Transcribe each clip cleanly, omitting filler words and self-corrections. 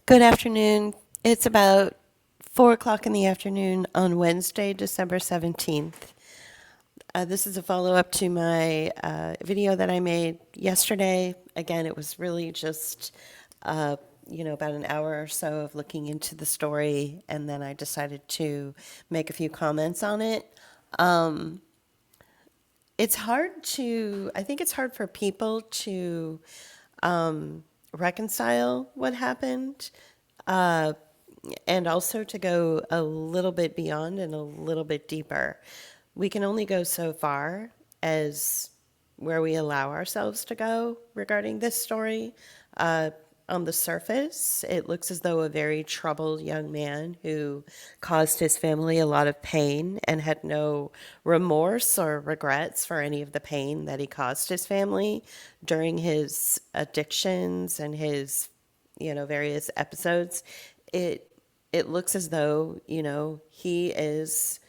Good afternoon. It's about 4 o'clock in the afternoon on Wednesday, December 17th. This is a follow up to my video that I made yesterday. Again, it was really just, uh, about an hour or so of looking into the story, and then I decided to make a few comments on it. I think it's hard for people to reconcile what happened, uh, and also to go a little bit beyond and a little bit deeper. We can only go so far as where we allow ourselves to go regarding this story. Uh, on the surface, it looks as though a very troubled young man who caused his family a lot of pain and had no remorse or regrets for any of the pain that he caused his family during his addictions and his, various episodes. It it looks as though, he is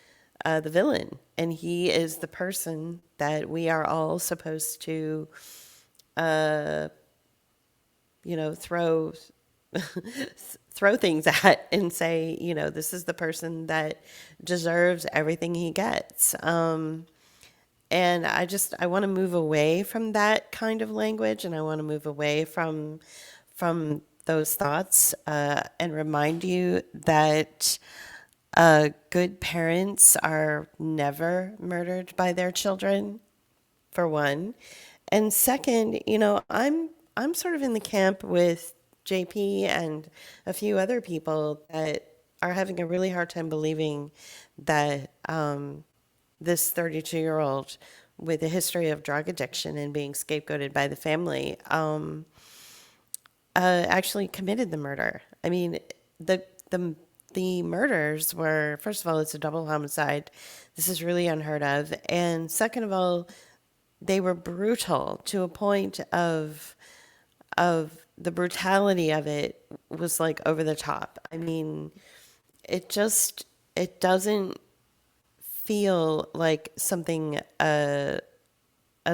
the villain, and he is the person that we are all supposed to, uh, throw throw things at and say, this is the person that deserves everything he gets. And I want to move away from that kind of language, and I want to move away from those thoughts, and remind you that good parents are never murdered by their children, for one. And second, I'm sort of in the camp with JP and a few other people that are having a really hard time believing that this 32-year-old with a history of drug addiction and being scapegoated by the family actually committed the murder. I mean, the the the murders were, first of all, it's a double homicide. This is really unheard of, and second of all, they were brutal to a point of the brutality of it was like over the top. I mean, it doesn't feel like something a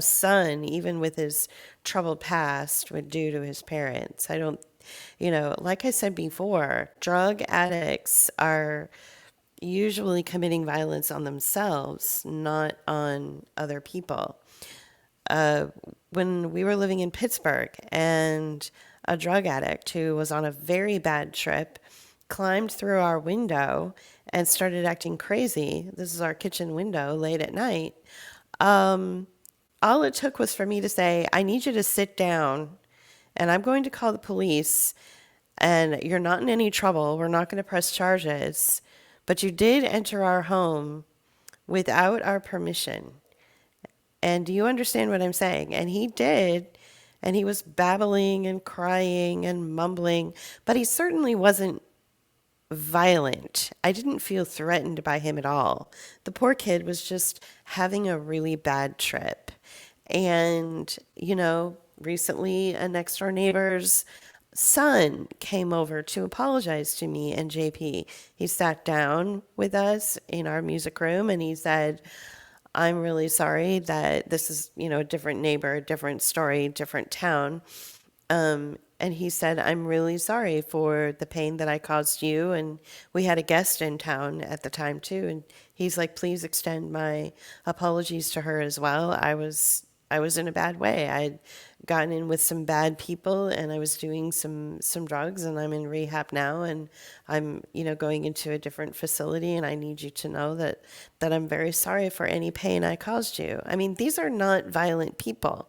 son, even with his troubled past, would do to his parents. I don't, like I said before, drug addicts are usually committing violence on themselves, not on other people. uh, when we were living in Pittsburgh, and a drug addict who was on a very bad trip climbed through our window and started acting crazy. This is our kitchen window late at night. Um, all it took was for me to say, I need you to sit down, and I'm going to call the police, and you're not in any trouble. We're not going to press charges. But you did enter our home without our permission. And do you understand what I'm saying? And he did. And he was babbling and crying and mumbling, but he certainly wasn't violent. I didn't feel threatened by him at all. The poor kid was just having a really bad trip. And, recently a next door neighbor's son came over to apologize to me and JP. He sat down with us in our music room and he said, I'm really sorry that this is, a different neighbor, different story, different town. And he said, I'm really sorry for the pain that I caused you. And we had a guest in town at the time too. And he's like, please extend my apologies to her as well. I was in a bad way. I'd gotten in with some bad people and I was doing some drugs, and I'm in rehab now, and I'm, going into a different facility, and I need you to know that I'm very sorry for any pain I caused you. I mean, these are not violent people.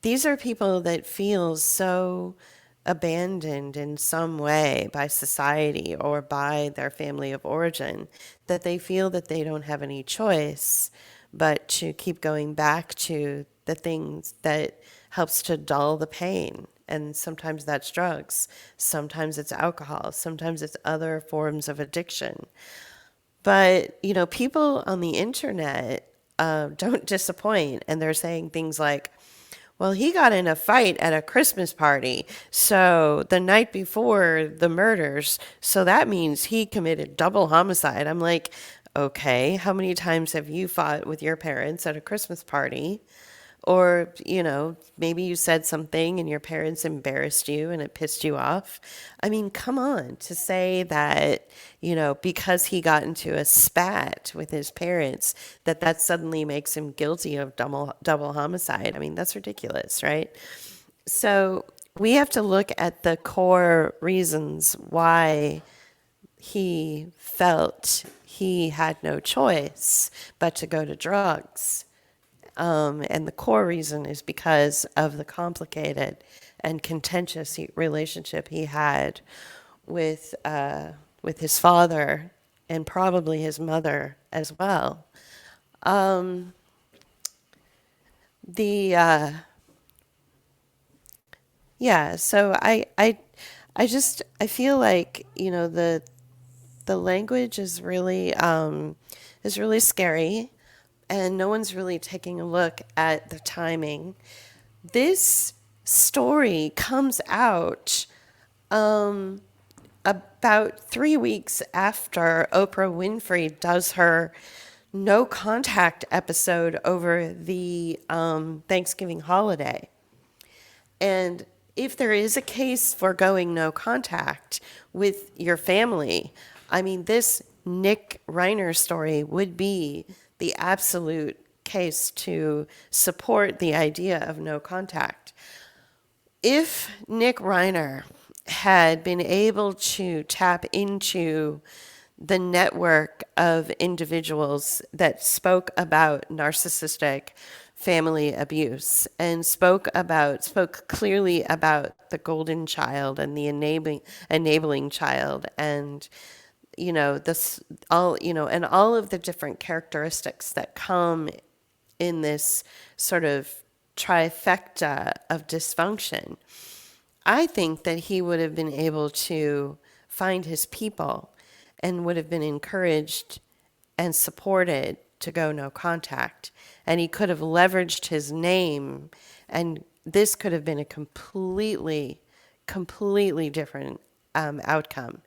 These are people that feel so abandoned in some way by society or by their family of origin that they feel that they don't have any choice but to keep going back to the things that helps to dull the pain. And sometimes that's drugs, sometimes it's alcohol, sometimes it's other forms of addiction. But, people on the internet don't disappoint. And they're saying things like, well, he got in a fight at a Christmas party. So the night before the murders, so that means he committed double homicide. I'm like, okay, how many times have you fought with your parents at a Christmas party? Or, maybe you said something and your parents embarrassed you and it pissed you off. I mean, come on, to say that, because he got into a spat with his parents, that suddenly makes him guilty of double homicide. I mean, that's ridiculous, right? So we have to look at the core reasons why he felt he had no choice but to go to drugs. And the core reason is because of the complicated and contentious relationship he had with his father and probably his mother as well. The Yeah, so I feel like, the language is really scary, and no one's really taking a look at the timing. This story comes out about 3 weeks after Oprah Winfrey does her no contact episode over the Thanksgiving holiday. And if there is a case for going no contact with your family, I mean, this Nick Reiner story would be the absolute case to support the idea of no contact. If Nick Reiner had been able to tap into the network of individuals that spoke about narcissistic family abuse and spoke clearly about the golden child and the enabling child, and this all and all of the different characteristics that come in this sort of trifecta of dysfunction, I think that he would have been able to find his people and would have been encouraged and supported to go no contact. And he could have leveraged his name, and this could have been a completely different outcome.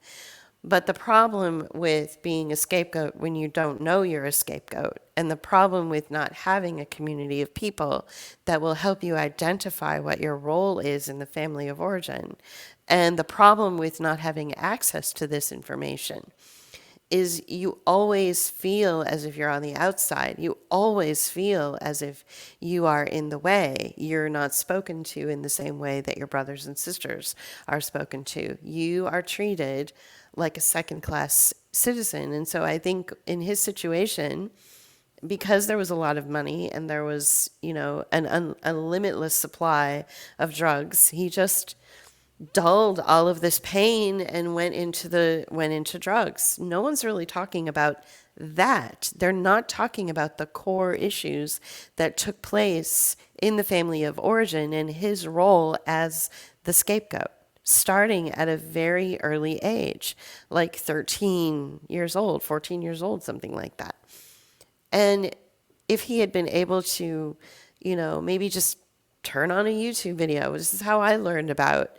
But the problem with being a scapegoat when you don't know you're a scapegoat, and the problem with not having a community of people that will help you identify what your role is in the family of origin, and the problem with not having access to this information, is you always feel as if you're on the outside. You always feel as if you are in the way. You're not spoken to in the same way that your brothers and sisters are spoken to. You are treated like a second class citizen. And so I think in his situation, because there was a lot of money and there was, a limitless supply of drugs, he just dulled all of this pain and went into drugs. No one's really talking about that. They're not talking about the core issues that took place in the family of origin and his role as the scapegoat, starting at a very early age, like 13 years old, 14 years old, something like that. And if he had been able to, maybe just turn on a YouTube video. This is how I learned about,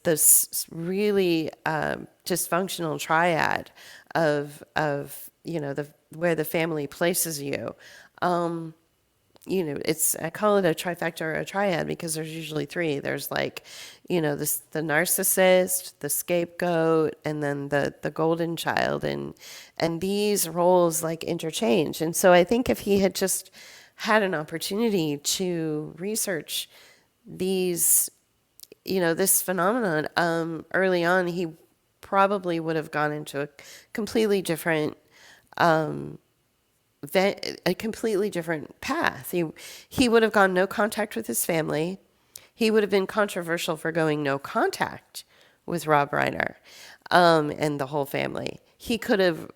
this really dysfunctional triad of the where the family places you. I call it a trifecta or a triad because there's usually three. There's like, the narcissist, the scapegoat, and then the golden child, and these roles like interchange. And so I think if he had just had an opportunity to research these, this phenomenon early on, he probably would have gone into a completely different path. He would have gone no contact with his family. He would have been controversial for going no contact with Rob Reiner and the whole family. He could have,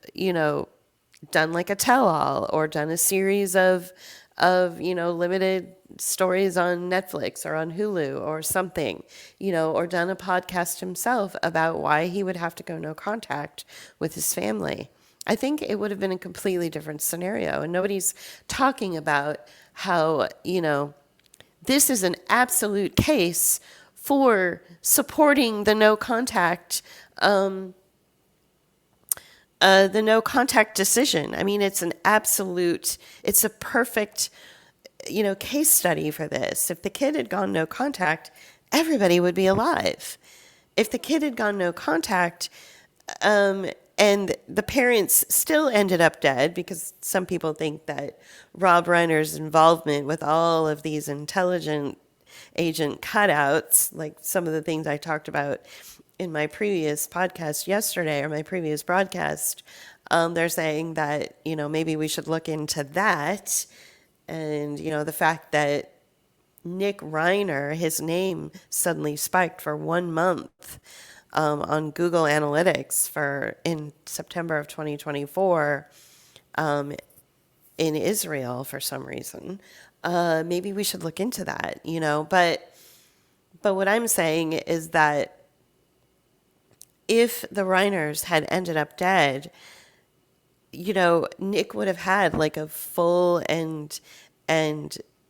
done like a tell-all or done a series of limited stories on Netflix or on Hulu or something, or done a podcast himself about why he would have to go no contact with his family. I think it would have been a completely different scenario. And nobody's talking about how, this is an absolute case for supporting the no contact decision. I mean, it's a perfect case study for this. If the kid had gone no contact, everybody would be alive. If the kid had gone no contact, um, and the parents still ended up dead, because some people think that Rob Reiner's involvement with all of these intelligent agent cutouts, like some of the things I talked about in my previous podcast yesterday, or my previous broadcast, they're saying that, maybe we should look into that. And, the fact that Nick Reiner, his name suddenly spiked for 1 month on Google Analytics for in September of 2024 um, in Israel for some reason. Maybe we should look into that. But what I'm saying is that if the Reiners had ended up dead, Nick would have had like a full and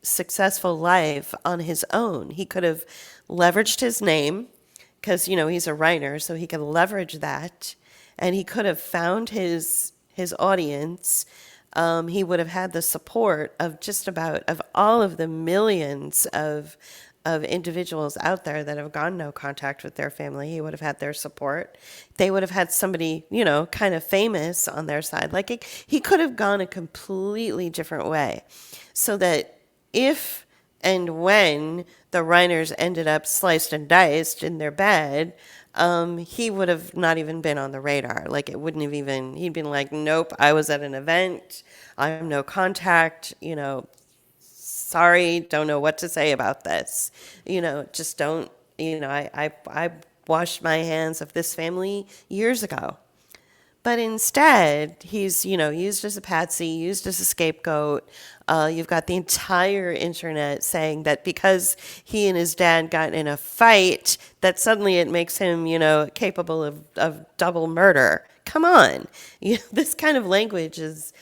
successful life on his own. He could have leveraged his name because he's a Reiner, so he could leverage that, and he could have found his audience. He would have had the support of just about of all of the millions of individuals out there that have gone no contact with their family. He would have had their support. They would have had somebody, kind of famous on their side. Like he could have gone a completely different way, so that if and when the Reiners ended up sliced and diced in their bed, he would have not even been on the radar. Like it wouldn't have even, he'd been like, nope, I was at an event. I'm no contact, sorry, don't know what to say about this. Just don't, I washed my hands of this family years ago. But instead, he's, used as a patsy, used as a scapegoat. You've got the entire internet saying that because he and his dad got in a fight, that suddenly it makes him, capable of double murder. Come on. This kind of language is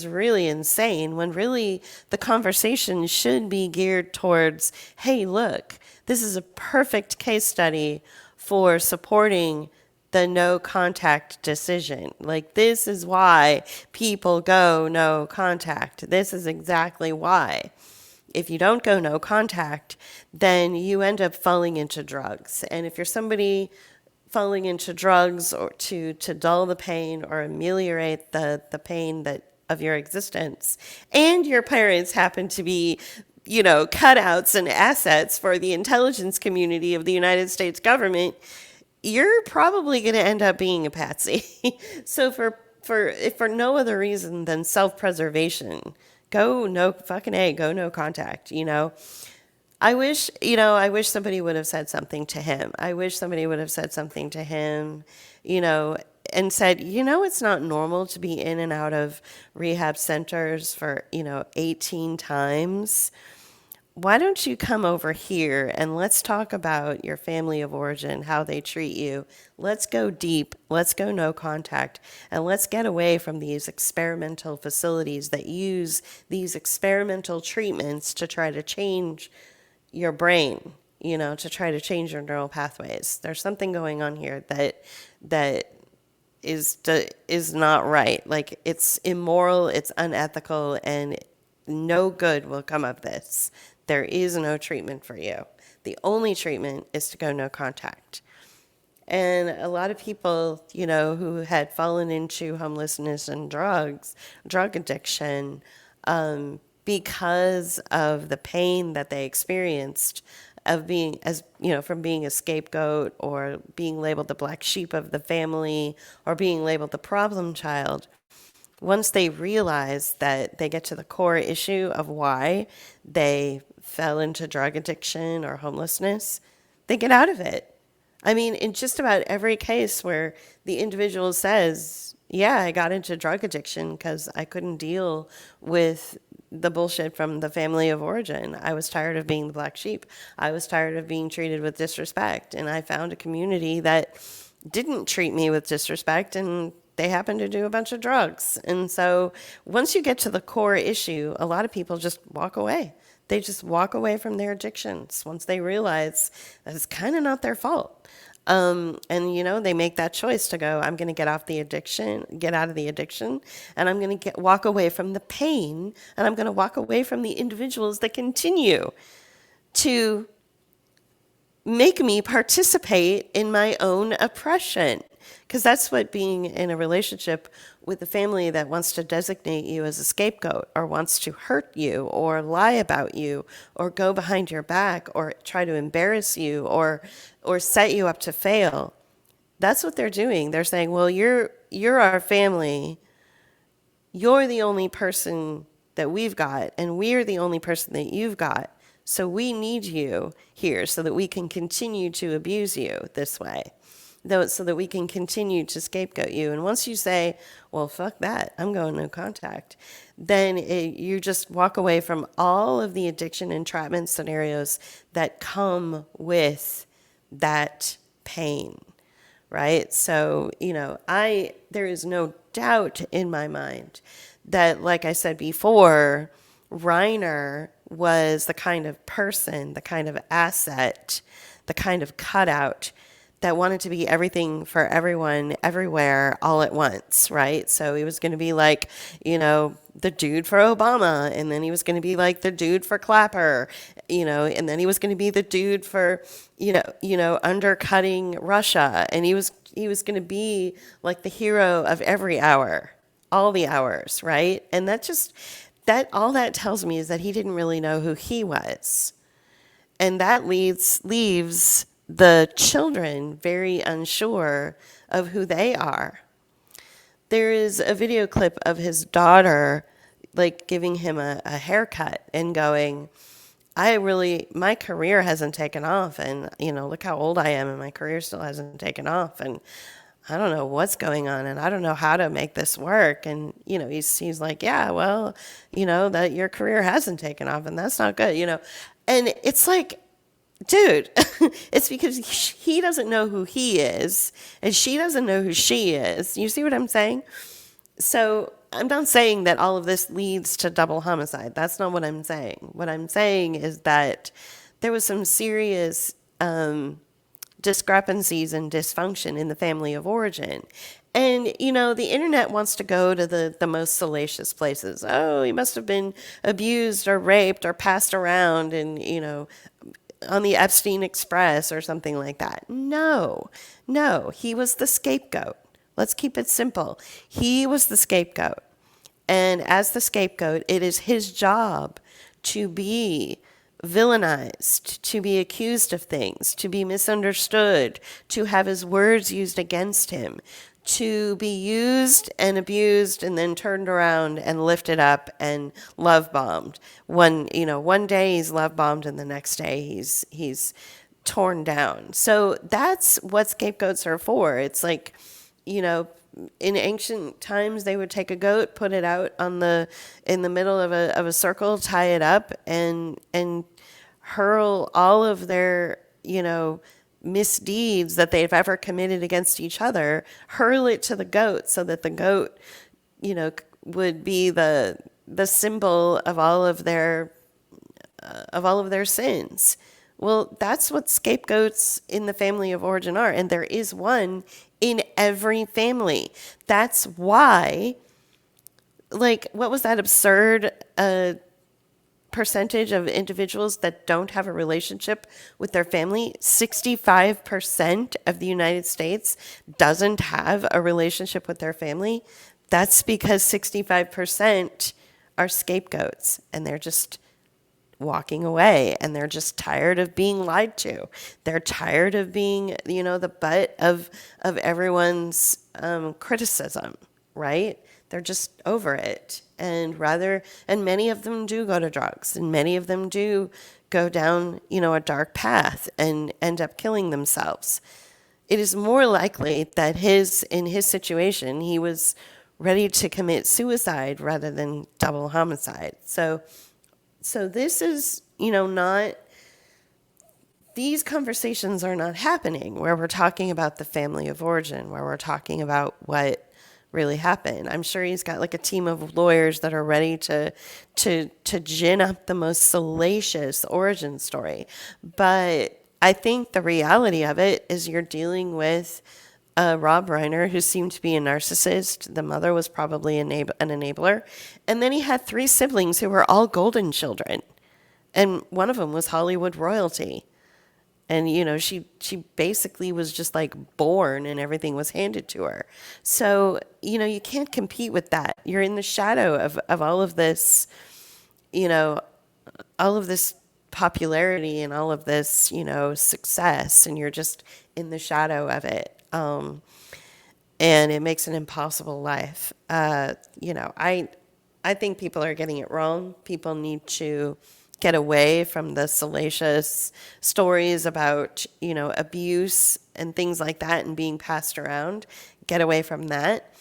really insane, when really the conversation should be geared towards, hey, look, this is a perfect case study for supporting the no contact decision. Like, this is why people go no contact. This is exactly why. If you don't go no contact, then you end up falling into drugs. And if you're somebody falling into drugs or to dull the pain or ameliorate the pain that of your existence, and your parents happen to be cutouts and assets for the intelligence community of the United States government, you're probably going to end up being a patsy. So if for no other reason than self-preservation, go no fucking A, go no contact, I wish somebody would have said something to him. I wish somebody would have said something to him, and said, it's not normal to be in and out of rehab centers for, 18 times. Why don't you come over here and let's talk about your family of origin, how they treat you. Let's go deep. Let's go no contact. And let's get away from these experimental facilities that use these experimental treatments to try to change your brain, to try to change your neural pathways. There's something going on here that is not right. Like, it's immoral, it's unethical, and no good will come of this. There is no treatment for you. The only treatment is to go no contact. And a lot of people, who had fallen into homelessness and drug addiction, because of the pain that they experienced of being, from being a scapegoat, or being labeled the black sheep of the family, or being labeled the problem child. Once they realize that they get to the core issue of why they fell into drug addiction or homelessness, they get out of it. I mean, in just about every case where the individual says, yeah, I got into drug addiction because I couldn't deal with the bullshit from the family of origin. I was tired of being the black sheep. I was tired of being treated with disrespect. And I found a community that didn't treat me with disrespect, and they happen to do a bunch of drugs. And so once you get to the core issue, a lot of people just walk away. They just walk away from their addictions once they realize that it's kind of not their fault. And they make that choice to go, I'm going to get off the addiction, get out of the addiction, and I'm going to walk away from the pain, and I'm going to walk away from the individuals that continue to make me participate in my own oppression. Because that's what being in a relationship with a family that wants to designate you as a scapegoat, or wants to hurt you or lie about you or go behind your back or try to embarrass you or set you up to fail. That's what they're doing. They're saying, well, you're our family. You're the only person that we've got, and we're the only person that you've got. So we need you here so that we can continue to abuse you this way, though, so that we can continue to scapegoat you. And once you say, well, fuck that, I'm going no contact, then you just walk away from all of the addiction entrapment scenarios that come with that pain. Right? So, there is no doubt in my mind that, like I said before, Reiner was the kind of person, the kind of asset, the kind of cutout that wanted to be everything for everyone, everywhere, all at once, right? So he was going to be like, the dude for Obama, and then he was going to be like the dude for Clapper, and then he was going to be the dude for, undercutting Russia, and he was going to be like the hero of every hour, all the hours, right? And all that tells me is that he didn't really know who he was. And that leaves the children very unsure of who they are. There is a video clip of his daughter, like, giving him a haircut and going, my career hasn't taken off, and, look how old I am, and my career still hasn't taken off, and I don't know what's going on, and I don't know how to make this work. And, he's like, yeah, well, that your career hasn't taken off, and that's not good, And it's like, dude, it's because he doesn't know who he is, and she doesn't know who she is. You see what I'm saying? So I'm not saying that all of this leads to double homicide. That's not what I'm saying. What I'm saying is that there was some serious discrepancies and dysfunction in the family of origin. And, the internet wants to go to the most salacious places. Oh, he must have been abused or raped or passed around and, on the Epstein Express or something like that. No, he was the scapegoat. Let's keep it simple. He was the scapegoat. And as the scapegoat, it is his job to be villainized, to be accused of things, to be misunderstood, to have his words used against him, to be used and abused and then turned around and lifted up and love bombed. One day he's love bombed and the next day he's torn down. So that's what scapegoats are for. It's like, in ancient times, they would take a goat, put it out in the middle of a circle, tie it up, and hurl all of their, misdeeds that they've ever committed against each other, hurl it to the goat so that the goat, would be the symbol of all of their sins. Well, that's what scapegoats in the family of origin are, and there is one in every family. That's why, like, what was that absurd percentage of individuals that don't have a relationship with their family? 65% of the United States doesn't have a relationship with their family. That's because 65% are scapegoats, and they're just walking away, and they're just tired of being lied to. They're tired of being, the butt of everyone's criticism, right? They're just over it. And many of them do go to drugs, and many of them do go down, a dark path and end up killing themselves. It is more likely that in his situation, he was ready to commit suicide rather than double homicide. So this is, not, these conversations are not happening where we're talking about the family of origin, where we're talking about what really happened. I'm sure he's got like a team of lawyers that are ready to gin up the most salacious origin story. But I think the reality of it is you're dealing with Rob Reiner, who seemed to be a narcissist. The mother was probably an enabler. And then he had three siblings who were all golden children. And one of them was Hollywood royalty. And, she basically was just like born and everything was handed to her. So, you can't compete with that. You're in the shadow of all of this, you know, all of this popularity and all of this, success, and you're just in the shadow of it. And it makes an impossible life. I think people are getting it wrong. People need to get away from the salacious stories about, abuse and things like that and being passed around. Get away from that.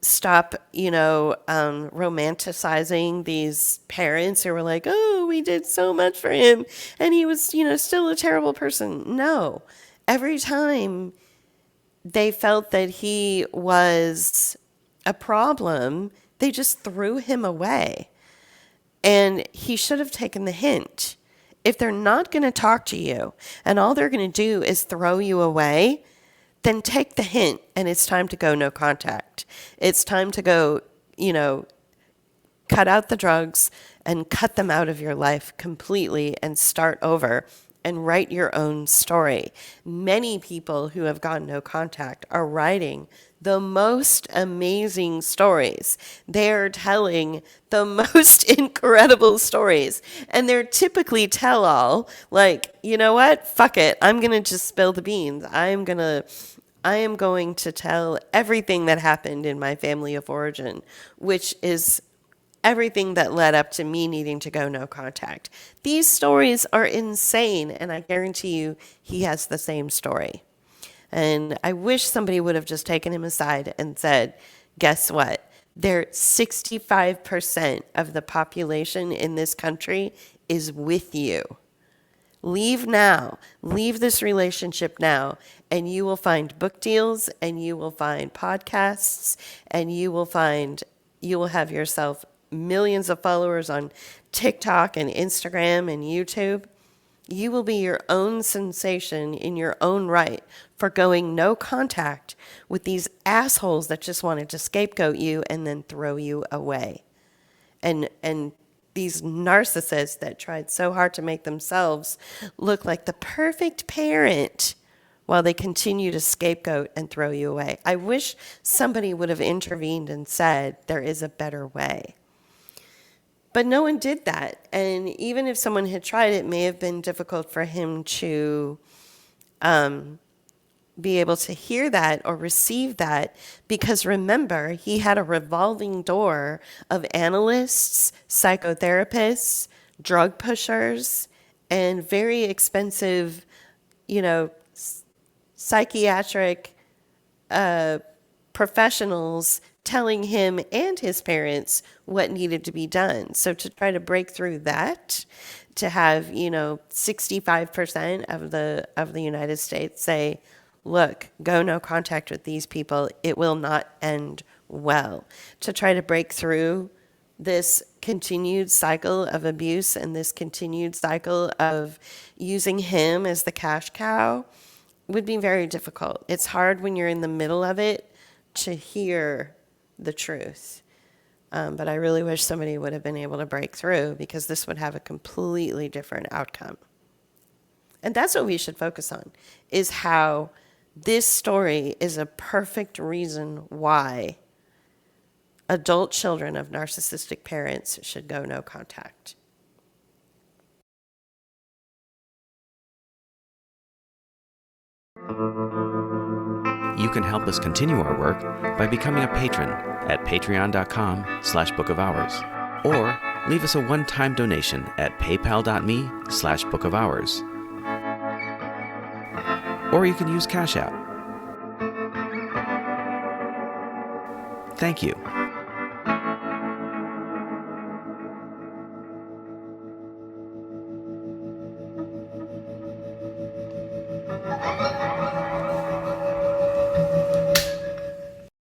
Stop, romanticizing these parents who were like, oh, we did so much for him and he was, still a terrible person. No, every time they felt that he was a problem, they just threw him away. And he should have taken the hint. If they're not going to talk to you and all they're going to do is throw you away, then take the hint and it's time to go no contact. It's time to go, cut out the drugs and cut them out of your life completely and start over and write your own story. Many people who have gone no contact are writing the most amazing stories. They're telling the most incredible stories. And they're typically tell all, like, you know what? Fuck it. I'm going to just spill the beans. I am going to tell everything that happened in my family of origin, which is everything that led up to me needing to go no contact. These stories are insane, and I guarantee you he has the same story. And I wish somebody would have just taken him aside and said, guess what? 65% of the population in this country is with you. Leave now. Leave this relationship now, and you will find book deals, and you will find podcasts, and you will have yourself millions of followers on TikTok and Instagram and YouTube. You will be your own sensation in your own right for going no contact with these assholes that just wanted to scapegoat you and then throw you away. And these narcissists that tried so hard to make themselves look like the perfect parent while they continue to scapegoat and throw you away. I wish somebody would have intervened and said there is a better way. But no one did that. And even if someone had tried, it may have been difficult for him to be able to hear that or receive that, because remember, he had a revolving door of analysts, psychotherapists, drug pushers, and very expensive, psychiatric professionals telling him and his parents what needed to be done. So to try to break through that, to have, 65% of the United States say, look, go no contact with these people, it will not end well. To try to break through this continued cycle of abuse and this continued cycle of using him as the cash cow would be very difficult. It's hard when you're in the middle of it to hear the truth. But I really wish somebody would have been able to break through, because this would have a completely different outcome. And that's what we should focus on, is how this story is a perfect reason why adult children of narcissistic parents should go no contact. You can help us continue our work by becoming a patron at patreon.com/Book of Hours, or leave us a one-time donation at paypal.me/Book of Hours, or you can use Cash App. Thank you.